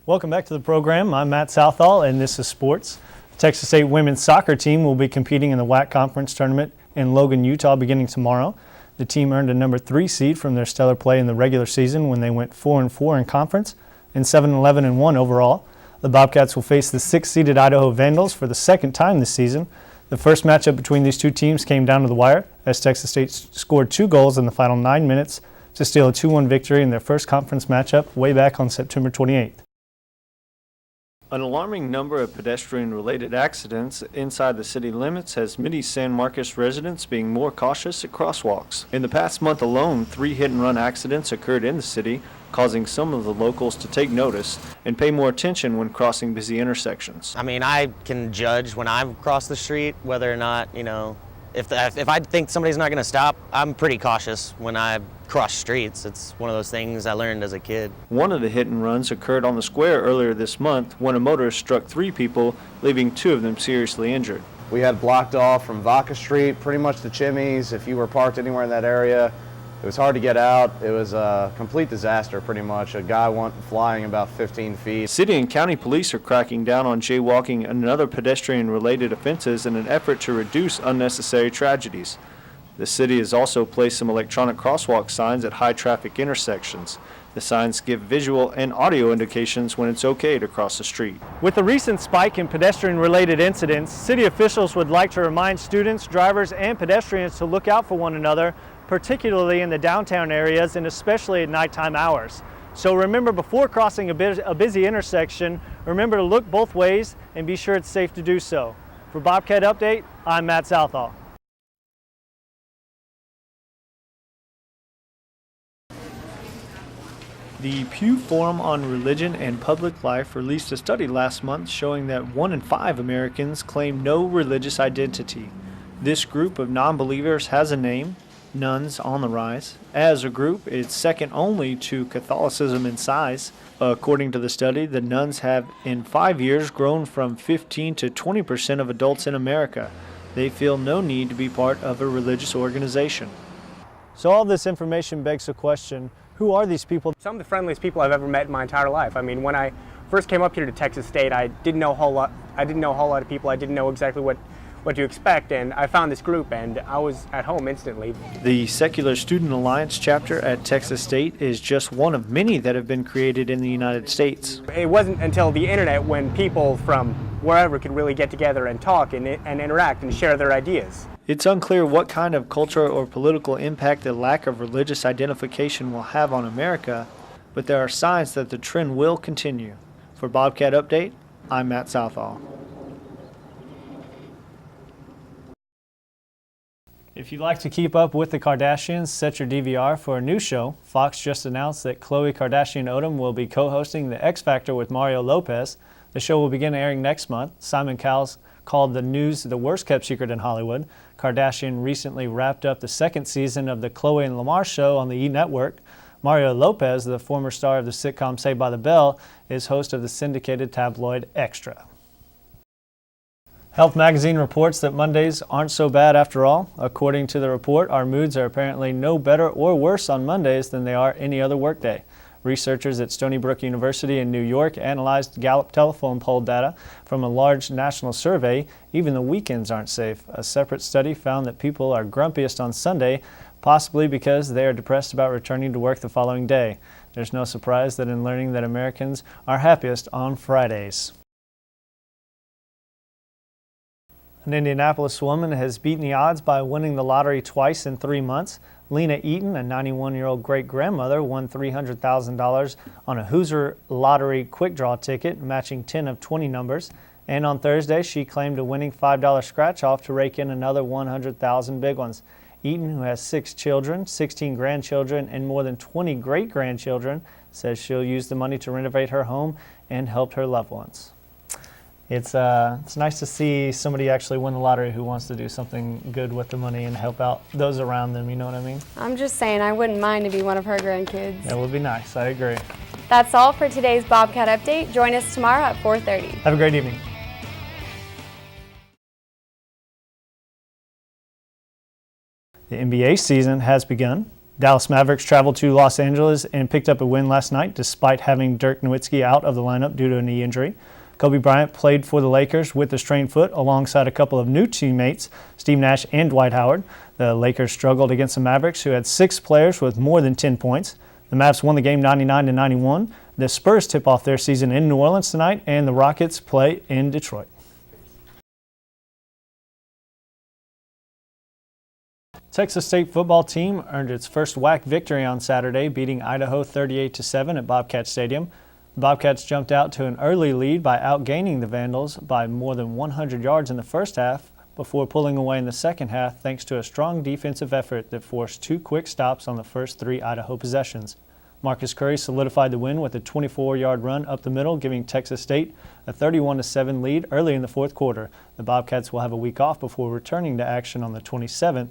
Welcome back to the program. I'm Matt Southall, and this is sports. The Texas State women's soccer team will be competing in the WAC Conference tournament in Logan, Utah, beginning tomorrow. The team earned a number 3 seed from their stellar play in the regular season when they went 4-4 in conference and 7-11-1 overall. The Bobcats will face the 6th-seeded Idaho Vandals for the second time this season. The first matchup between these two teams came down to the wire as Texas State scored 2 goals in the final 9 minutes to steal a 2-1 victory in their first conference matchup way back on September 28th. An alarming number of pedestrian-related accidents inside the city limits has many San Marcos residents being more cautious at crosswalks. In the past month alone, 3 hit-and-run accidents occurred in the city, causing some of the locals to take notice and pay more attention when crossing busy intersections. I mean, I can judge when I cross the street whether or not, if I think somebody's not going to stop, I'm pretty cautious when I cross streets. It's one of those things I learned as a kid. One of the hit-and-runs occurred on the square earlier this month when a motorist struck 3 people, leaving 2 of them seriously injured. We had blocked off from Vaca Street, pretty much to Chimmy's. If you were parked anywhere in that area, it was hard to get out. It was a complete disaster, pretty much. A guy went flying about 15 feet. City and county police are cracking down on jaywalking and other pedestrian-related offenses in an effort to reduce unnecessary tragedies. The city has also placed some electronic crosswalk signs at high-traffic intersections. The signs give visual and audio indications when it's okay to cross the street. With the recent spike in pedestrian-related incidents, city officials would like to remind students, drivers, and pedestrians to look out for one another, particularly in the downtown areas and especially at nighttime hours. So remember, before crossing a busy intersection, remember to look both ways and be sure it's safe to do so. For Bobcat Update, I'm Matt Southall. The Pew Forum on Religion and Public Life released a study last month showing that 1 in 5 Americans claim no religious identity. This group of non-believers has a name, Nuns on the Rise. As a group, it's second only to Catholicism in size. According to the study, the nuns have in 5 years grown from 15 to 20% of adults in America. They feel no need to be part of a religious organization. So all this information begs the question, who are these people? Some of the friendliest people I've ever met in my entire life. I mean, when I first came up here to Texas State, I didn't know a whole lot of people. I didn't know exactly what to expect, and I found this group and I was at home instantly. The Secular Student Alliance chapter at Texas State is just one of many that have been created in the United States. It wasn't until the internet when people from wherever could really get together and talk and interact and share their ideas. It's unclear what kind of cultural or political impact the lack of religious identification will have on America, but there are signs that the trend will continue. For Bobcat Update, I'm Matt Southall. If you'd like to keep up with the Kardashians, set your DVR for a new show. Fox just announced that Khloe Kardashian-Odom will be co-hosting The X Factor with Mario Lopez. The show will begin airing next month. Simon Cowell called the news the worst-kept secret in Hollywood. Kardashian recently wrapped up the 2nd season of the Khloe and Lamar show on the E! Network. Mario Lopez, the former star of the sitcom Saved by the Bell, is host of the syndicated tabloid Extra. Health Magazine reports that Mondays aren't so bad after all. According to the report, our moods are apparently no better or worse on Mondays than they are any other workday. Researchers at Stony Brook University in New York analyzed Gallup telephone poll data from a large national survey. Even the weekends aren't safe. A separate study found that people are grumpiest on Sunday, possibly because they are depressed about returning to work the following day. There's no surprise that in learning that Americans are happiest on Fridays. An Indianapolis woman has beaten the odds by winning the lottery twice in 3 months. Lena Eaton, a 91-year-old great-grandmother, won $300,000 on a Hoosier Lottery quick draw ticket, matching 10 of 20 numbers. And on Thursday, she claimed a winning $5 scratch-off to rake in another 100,000 big ones. Eaton, who has 6 children, 16 grandchildren, and more than 20 great-grandchildren, says she'll use the money to renovate her home and help her loved ones. It's nice to see somebody actually win the lottery who wants to do something good with the money and help out those around them, you know what I mean? I'm just saying I wouldn't mind to be one of her grandkids. That would be nice, I agree. That's all for today's Bobcat Update. Join us tomorrow at 4:30. Have a great evening. The NBA season has begun. Dallas Mavericks traveled to Los Angeles and picked up a win last night despite having Dirk Nowitzki out of the lineup due to a knee injury. Kobe Bryant played for the Lakers with a strained foot alongside a couple of new teammates, Steve Nash and Dwight Howard. The Lakers struggled against the Mavericks, who had 6 players with more than 10 points. The Mavs won the game 99-91. The Spurs tip off their season in New Orleans tonight, and the Rockets play in Detroit. Texas State football team earned its first WAC victory on Saturday, beating Idaho 38-7 at Bobcat Stadium. The Bobcats jumped out to an early lead by outgaining the Vandals by more than 100 yards in the first half before pulling away in the second half thanks to a strong defensive effort that forced 2 quick stops on the first 3 Idaho possessions. Marcus Curry solidified the win with a 24-yard run up the middle, giving Texas State a 31-7 lead early in the fourth quarter. The Bobcats will have a week off before returning to action on the 27th.